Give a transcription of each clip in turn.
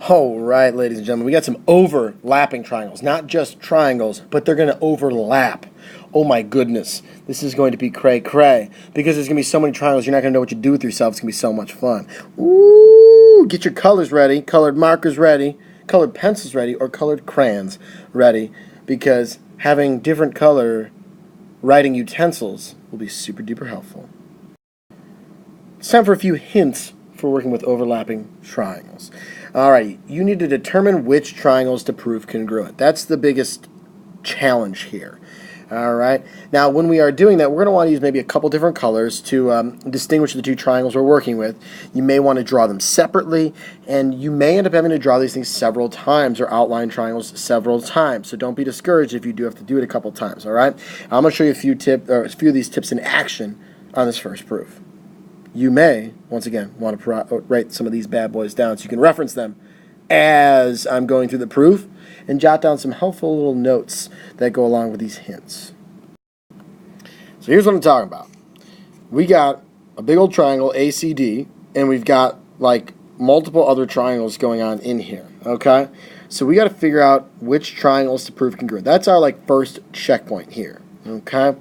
All right, ladies and gentlemen, we got some overlapping triangles. Not just triangles, but they're going to overlap. Oh my goodness, this is going to be cray-cray. Because there's going to be so many triangles, you're not going to know what to do with yourself. It's going to be so much fun. Ooh, get your colors ready, colored markers ready, colored pencils ready, or colored crayons ready. Because having different color writing utensils will be super duper helpful. It's time for a few hints for working with overlapping triangles. Alright, you need to determine which triangles to prove congruent. That's the biggest challenge here. Alright, now when we are doing that, we're going to want to use maybe a couple different colors to distinguish the two triangles we're working with. You may want to draw them separately, and you may end up having to draw these things several times or outline triangles several times. So don't be discouraged if you do have to do it a couple times. Alright, I'm going to show you a few of these tips in action on this first proof. You may, once again, want to write some of these bad boys down so you can reference them as I'm going through the proof and jot down some helpful little notes that go along with these hints. So here's what I'm talking about. We got a big old triangle, ACD, and we've got like multiple other triangles going on in here, okay? So we got to figure out which triangles to prove congruent. That's our like first checkpoint here, okay?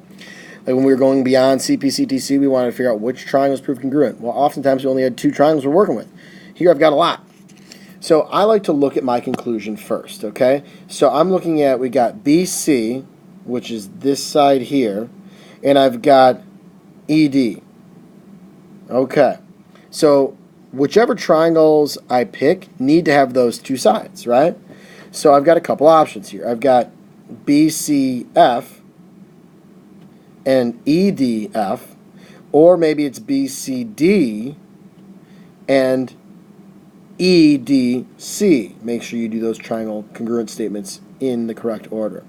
Like when we were going beyond CPCTC, we wanted to figure out which triangles prove congruent. Well, oftentimes we only had two triangles we're working with. Here I've got a lot. So I like to look at my conclusion first, okay? So I'm looking at, we got BC, which is this side here, and I've got ED. Okay. So whichever triangles I pick need to have those two sides, right? So I've got a couple options here. I've got BCF and EDF, or maybe it's BCD and EDC. Make sure you do those triangle congruent statements in the correct order.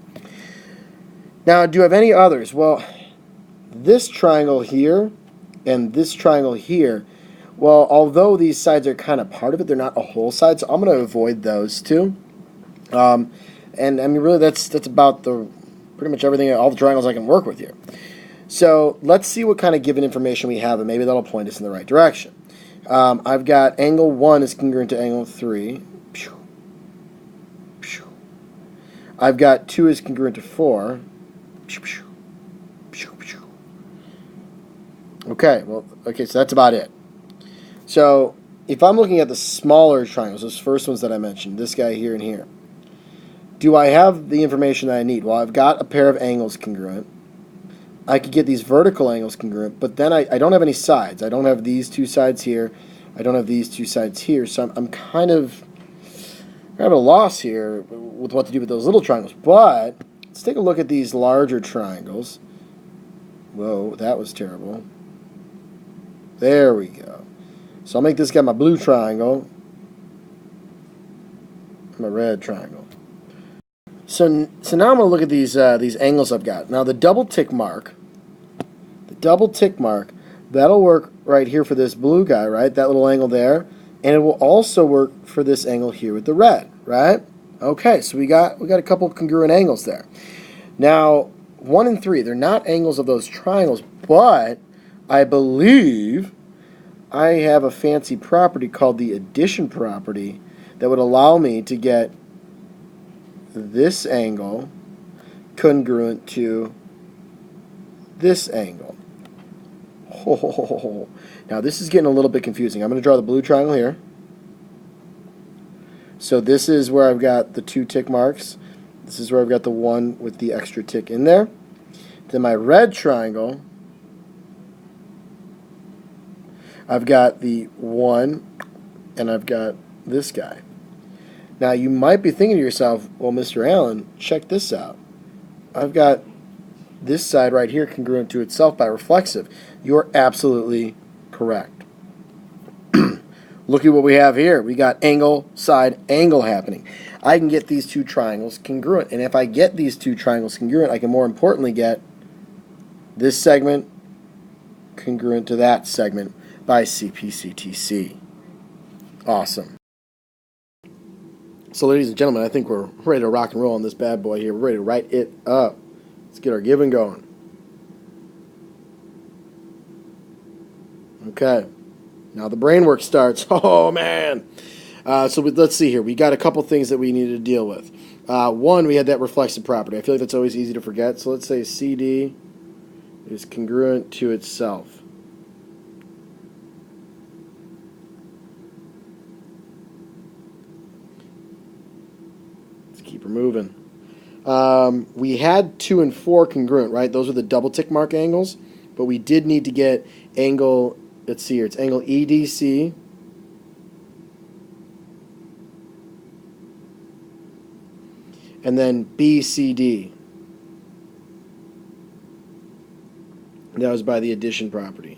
Now, do you have any others? Well, this triangle here and this triangle here, well, although these sides are kind of part of it, they're not a whole side, so I'm going to avoid those two. And I mean, really, that's about pretty much everything, all the triangles I can work with here. So let's see what kind of given information we have, and maybe that'll point us in the right direction. I've got angle 1 is congruent to angle 3. I've got 2 is congruent to 4. Okay, so that's about it. So if I'm looking at the smaller triangles, those first ones that I mentioned, this guy here and here, do I have the information that I need? Well, I've got a pair of angles congruent. I could get these vertical angles congruent, but then I don't have any sides. I don't have these two sides here. I don't have these two sides here. So I'm kind of at a loss here with what to do with those little triangles. But let's take a look at these larger triangles. Whoa, that was terrible. There we go. So I'll make this guy my blue triangle, my red triangle. So now I'm going to look at these angles I've got. Now the double tick mark, that'll work right here for this blue guy, right? That little angle there, and it will also work for this angle here with the red, right? Okay, so we got a couple of congruent angles there. Now 1 and 3, they're not angles of those triangles, but I believe I have a fancy property called the addition property that would allow me to get this angle congruent to this angle. Oh, now this is getting a little bit confusing. I'm going to draw the blue triangle here. So this is where I've got the 2 tick marks. This is where I've got the 1 with the extra tick in there. Then my red triangle, I've got the 1 and I've got this guy. Now, you might be thinking to yourself, well, Mr. Allen, check this out. I've got this side right here congruent to itself by reflexive. You're absolutely correct. Look at what we have here. We got angle, side, angle happening. I can get these two triangles congruent. And if I get these two triangles congruent, I can more importantly get this segment congruent to that segment by CPCTC. Awesome. So ladies and gentlemen, I think we're ready to rock and roll on this bad boy here. We're ready to write it up. Let's get our given going. Okay. Now the brain work starts. Oh, man. Let's see here. We got a couple things that we needed to deal with. One, we had that reflexive property. I feel like that's always easy to forget. So let's say CD is congruent to itself. Let's keep her moving. We had 2 and 4 congruent, right? Those are the double tick mark angles. But we did need to get angle, let's see here, it's angle EDC. And then BCD. That was by the addition property.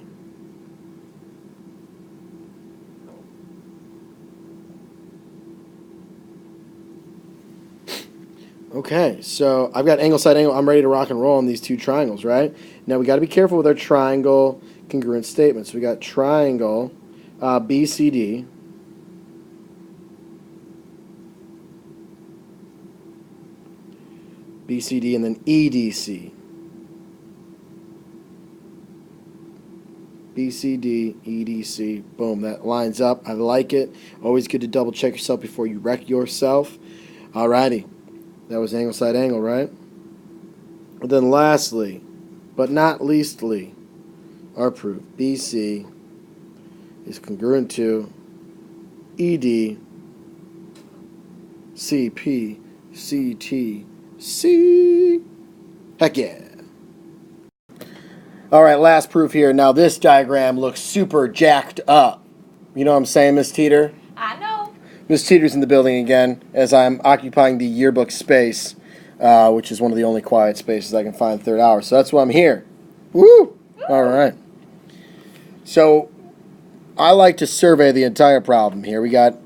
Okay, so I've got angle side angle. I'm ready to rock and roll on these 2 triangles, right? Now we got to be careful with our triangle congruent statements. We got triangle BCD. BCD and then EDC. BCD, EDC. Boom, that lines up. I like it. Always good to double check yourself before you wreck yourself. Alrighty. That was angle side angle, right? And then lastly, but not leastly, our proof. BC is congruent to ED, CP, CT, C. Heck yeah. Alright, last proof here. Now this diagram looks super jacked up. You know what I'm saying, Miss Teeter? I know. Miss Teeter's in the building again as I'm occupying the yearbook space, which is one of the only quiet spaces I can find 3rd hour. So that's why I'm here. Woo! Alright. So I like to survey the entire problem here. We got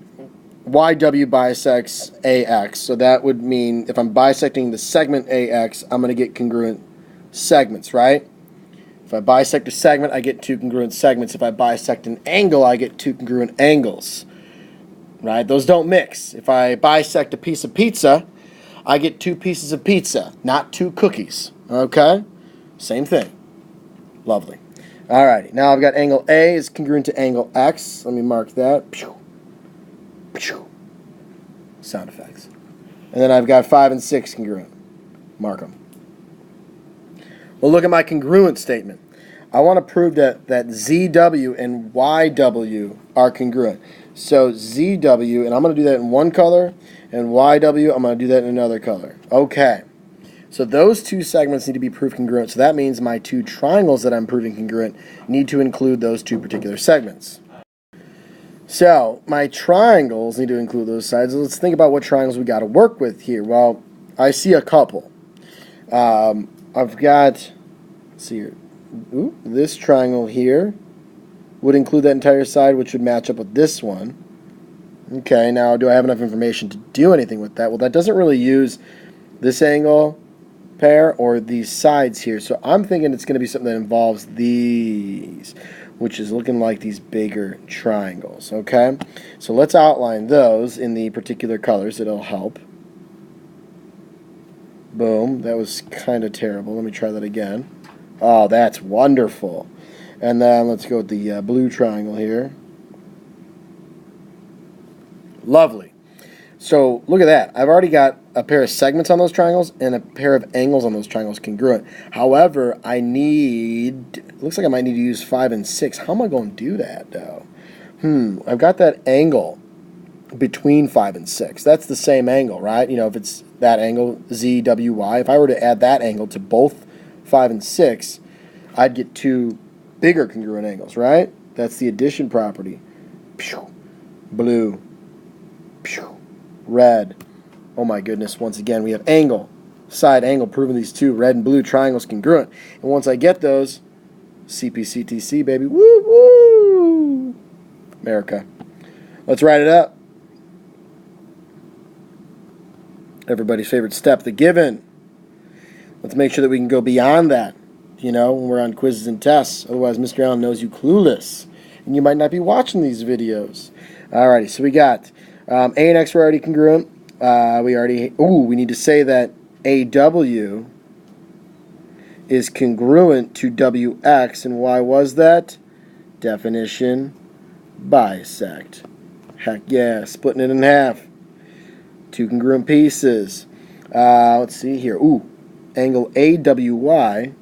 YW bisects AX. So that would mean if I'm bisecting the segment AX, I'm going to get congruent segments, right? If I bisect a segment, I get 2 congruent segments. If I bisect an angle, I get 2 congruent angles. Right? Those don't mix. If I bisect a piece of pizza, I get 2 pieces of pizza, not 2 cookies. Okay? Same thing. Lovely. Alrighty. Now I've got angle A is congruent to angle X. Let me mark that. Pew. Pew. Sound effects. And then I've got 5 and 6 congruent. Mark them. Well, look at my congruent statement. I want to prove that ZW and YW are congruent. So ZW, and I'm going to do that in one color, and YW, I'm going to do that in another color. Okay. So those 2 segments need to be proved congruent. So that means my 2 triangles that I'm proving congruent need to include those 2 particular segments. So my triangles need to include those sides. Let's think about what triangles we got to work with here. Well, I see a couple. I've got, let's see here. Ooh, this triangle here would include that entire side, which would match up with this one. Okay, now do I have enough information to do anything with that? Well, that doesn't really use this angle pair or these sides here. So I'm thinking it's going to be something that involves these, which is looking like these bigger triangles. Okay, so let's outline those in the particular colors. It'll help. Boom, that was kind of terrible. Let me try that again. Oh, that's wonderful. And then let's go with the blue triangle here. Lovely. So look at that. I've already got a pair of segments on those triangles and a pair of angles on those triangles congruent. However, looks like I might need to use 5 and 6. How am I going to do that, though? I've got that angle between 5 and 6. That's the same angle, right? You know, if it's that angle, ZWY, if I were to add that angle to both 5 and 6, I'd get 2 bigger congruent angles, right? That's the addition property. Pew, blue, pew, red. Oh my goodness, once again, we have angle, side angle, proving these 2 red and blue triangles congruent. And once I get those, CPCTC, baby, woo woo! America. Let's write it up. Everybody's favorite step, the given. Let's make sure that we can go beyond that, you know, when we're on quizzes and tests. Otherwise, Mr. Allen knows you clueless, and you might not be watching these videos. Alrighty, so we got A and X were already congruent. We need to say that AW is congruent to WX, and why was that? Definition, bisect. Heck yeah. Splitting it in half. Two congruent pieces. Let's see here. Ooh. Angle AWY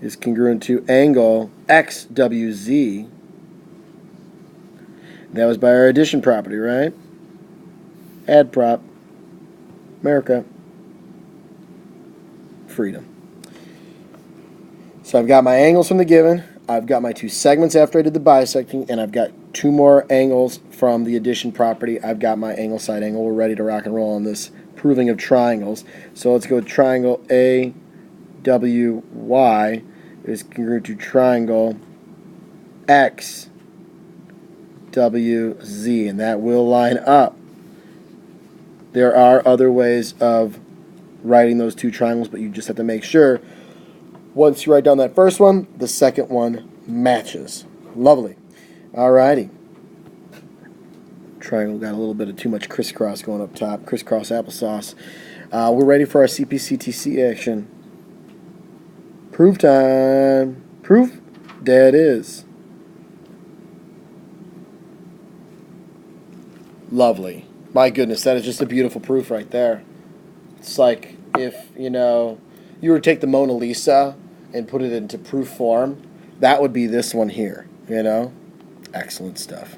is congruent to angle XWZ. That was by our addition property, right? Add prop. America. Freedom. So I've got my angles from the given. I've got my two segments after I did the bisecting, and I've got two more angles from the addition property. I've got my angle side angle. We're ready to rock and roll on this proving of triangles. So let's go with triangle AWY is congruent to triangle XWZ, and that will line up. There are other ways of writing those two triangles, but you just have to make sure once you write down that first one, the second one matches. Lovely. Alrighty. Triangle got a little bit of too much crisscross going up top. Crisscross applesauce. We're ready for our CPCTC action. Proof time. Proof? There it is. Lovely. My goodness, that is just a beautiful proof right there. It's like if, you were to take the Mona Lisa and put it into proof form, that would be this one here, Excellent stuff.